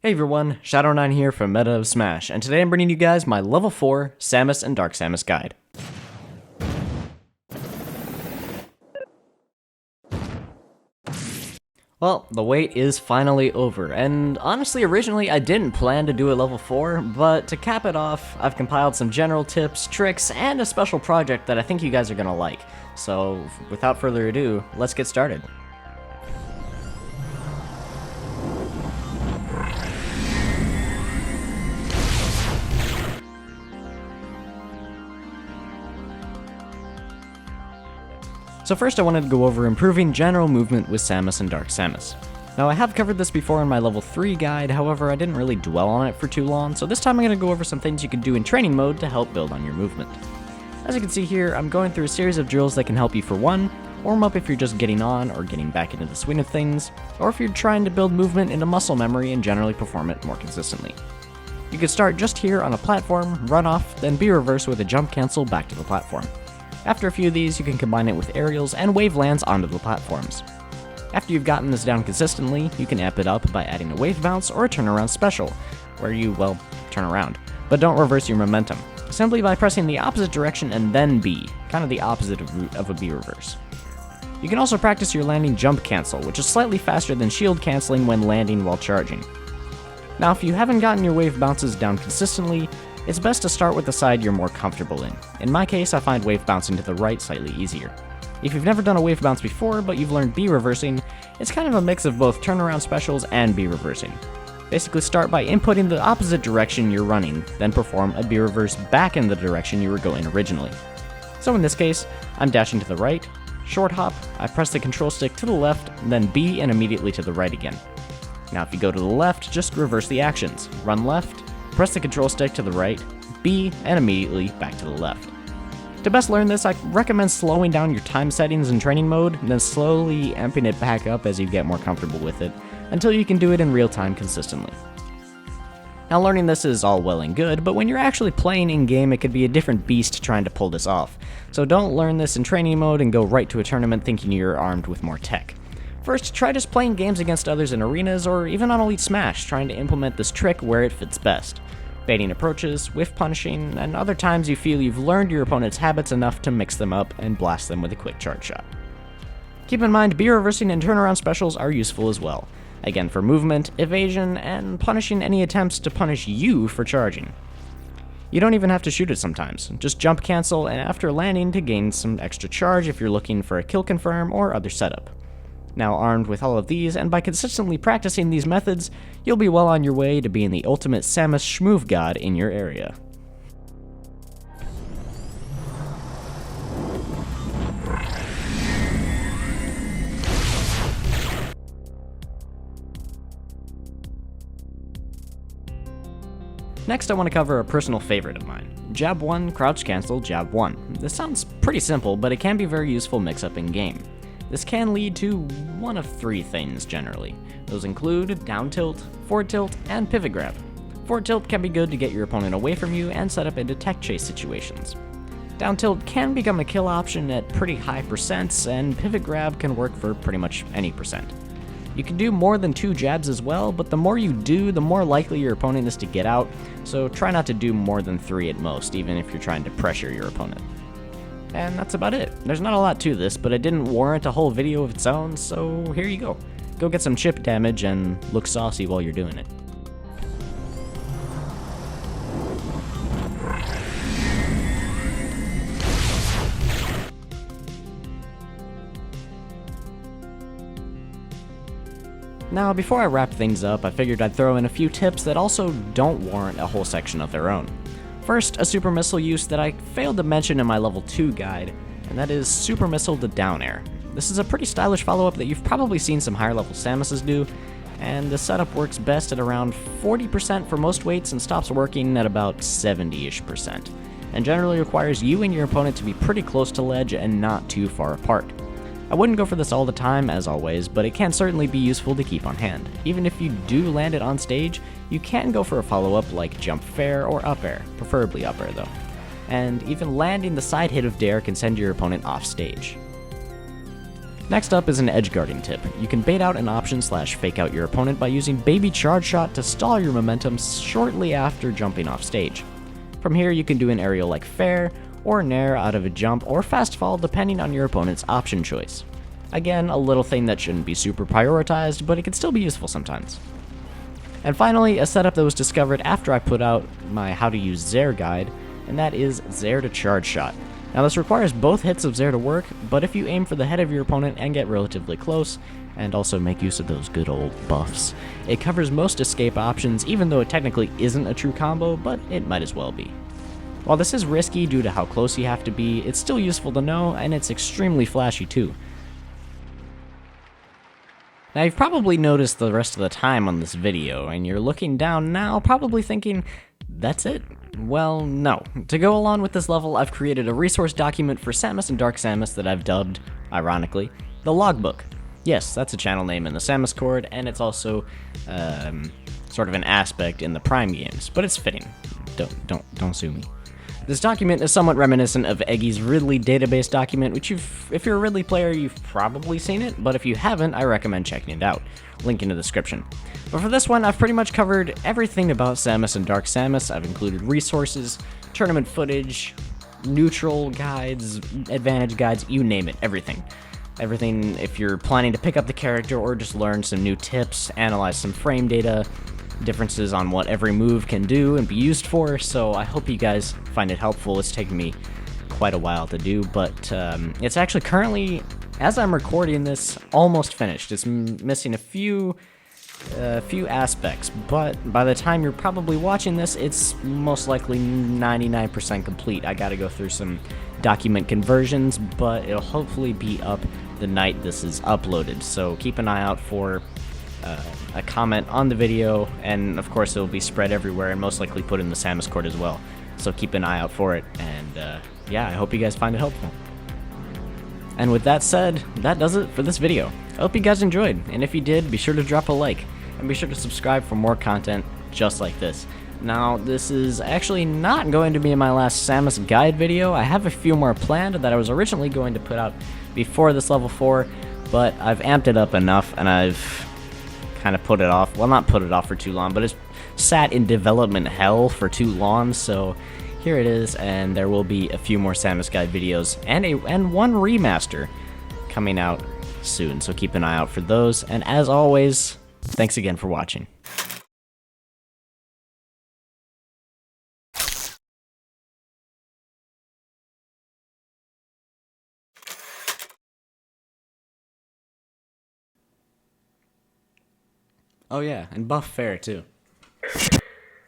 Hey everyone, Shadow9 here from Meta of Smash, and today I'm bringing you guys my level 4 Samus and Dark Samus guide. Well, the wait is finally over, and honestly originally I didn't plan to do a level 4, but to cap it off, I've compiled some general tips, tricks, and a special project that I think you guys are gonna like. So, without further ado, let's get started. So first I wanted to go over improving general movement with Samus and Dark Samus. Now I have covered this before in my level 3 guide, however I didn't really dwell on it for too long, so this time I'm going to go over some things you can do in training mode to help build on your movement. As you can see here, I'm going through a series of drills that can help you for one, warm up if you're just getting on or getting back into the swing of things, or if you're trying to build movement into muscle memory and generally perform it more consistently. You could start just here on a platform, run off, then B-reverse with a jump cancel back to the platform. After a few of these, you can combine it with aerials and wave lands onto the platforms. After you've gotten this down consistently, you can amp it up by adding a wave bounce or a turnaround special, where you, well, turn around, but don't reverse your momentum, simply by pressing the opposite direction and then B, kind of the opposite of a B reverse. You can also practice your landing jump cancel, which is slightly faster than shield canceling when landing while charging. Now if you haven't gotten your wave bounces down consistently, it's best to start with the side you're more comfortable in. In my case, I find wave bouncing to the right slightly easier. If you've never done a wave bounce before, but you've learned B-reversing, it's kind of a mix of both turnaround specials and B-reversing. Basically start by inputting the opposite direction you're running, then perform a B-reverse back in the direction you were going originally. So in this case, I'm dashing to the right, short hop, I press the control stick to the left, then B and immediately to the right again. Now if you go to the left, just reverse the actions. Run left, press the control stick to the right, B, and immediately back to the left. To best learn this, I recommend slowing down your time settings in training mode, and then slowly amping it back up as you get more comfortable with it, until you can do it in real time consistently. Now learning this is all well and good, but when you're actually playing in-game it could be a different beast trying to pull this off, so don't learn this in training mode and go right to a tournament thinking you're armed with more tech. First, try just playing games against others in arenas or even on Elite Smash, trying to implement this trick where it fits best. Baiting approaches, whiff punishing, and other times you feel you've learned your opponent's habits enough to mix them up and blast them with a quick charge shot. Keep in mind, B-reversing and turnaround specials are useful as well, again for movement, evasion, and punishing any attempts to punish you for charging. You don't even have to shoot it sometimes, just jump cancel and after landing to gain some extra charge if you're looking for a kill confirm or other setup. Now armed with all of these, and by consistently practicing these methods, you'll be well on your way to being the ultimate Samus Schmoove god in your area. Next I want to cover a personal favorite of mine. Jab 1, crouch cancel, jab 1. This sounds pretty simple, but it can be a very useful mix-up in game. This can lead to one of three things generally. Those include down tilt, forward tilt, and pivot grab. Forward tilt can be good to get your opponent away from you and set up into tech chase situations. Down tilt can become a kill option at pretty high percents, and pivot grab can work for pretty much any percent. You can do more than 2 jabs as well, but the more you do, the more likely your opponent is to get out, so try not to do more than 3 at most, even if you're trying to pressure your opponent. And that's about it. There's not a lot to this, but it didn't warrant a whole video of its own, so here you go. Go get some chip damage and look saucy while you're doing it. Now, before I wrap things up, I figured I'd throw in a few tips that also don't warrant a whole section of their own. First, a super missile use that I failed to mention in my level 2 guide, and that is super missile to down air. This is a pretty stylish follow-up that you've probably seen some higher level Samuses do, and the setup works best at around 40% for most weights and stops working at about 70-ish%, and generally requires you and your opponent to be pretty close to ledge and not too far apart. I wouldn't go for this all the time, as always, but it can certainly be useful to keep on hand. Even if you do land it on stage, you can go for a follow-up like jump fair or up air, preferably up air though. And even landing the side hit of dare can send your opponent off stage. Next up is an edge guarding tip. You can bait out an option / fake out your opponent by using baby charge shot to stall your momentum shortly after jumping off stage. From here you can do an aerial like fair, or nair out of a jump, or fast fall depending on your opponent's option choice. Again, a little thing that shouldn't be super prioritized, but it can still be useful sometimes. And finally, a setup that was discovered after I put out my how to use Zair guide, and that is Zair to charge shot. Now this requires both hits of Zair to work, but if you aim for the head of your opponent and get relatively close, and also make use of those good old buffs, it covers most escape options, even though it technically isn't a true combo, but it might as well be. While this is risky due to how close you have to be, it's still useful to know, and it's extremely flashy too. Now you've probably noticed the rest of the time on this video, and you're looking down now probably thinking, that's it? Well, no. To go along with this level, I've created a resource document for Samus and Dark Samus that I've dubbed, ironically, the Logbook. Yes, that's a channel name in the Samus Chord, and it's also sort of an aspect in the Prime games, but it's fitting. Don't sue me. This document is somewhat reminiscent of Eggy's Ridley database document, which if you're a Ridley player, you've probably seen it, but if you haven't, I recommend checking it out. Link in the description. But for this one, I've pretty much covered everything about Samus and Dark Samus. I've included resources, tournament footage, neutral guides, advantage guides, you name it, everything. Everything if you're planning to pick up the character or just learn some new tips, analyze some frame data, differences on what every move can do and be used for, so I hope you guys find it helpful. It's taken me quite a while to do, but it's actually currently, as I'm recording this, almost finished. It's missing a few aspects, but by the time you're probably watching this, it's most likely 99% complete. I gotta go through some document conversions, but it'll hopefully be up the night this is uploaded, so keep an eye out for a comment on the video, and of course it will be spread everywhere and most likely put in the Samus Chord as well, so keep an eye out for it, and yeah, I hope you guys find it helpful. And with that said, that does it for this video. I hope you guys enjoyed, and if you did, be sure to drop a like, and be sure to subscribe for more content just like this. Now, this is actually not going to be my last Samus guide video. I have a few more planned that I was originally going to put out before this level 4, but I've amped it up enough, and I've kind of put it off. Well, not put it off for too long, but it's sat in development hell for too long, so here it is, and there will be a few more Samus guide videos and one remaster coming out soon, so keep an eye out for those, and as always, thanks again for watching. Oh yeah, and buff fair too.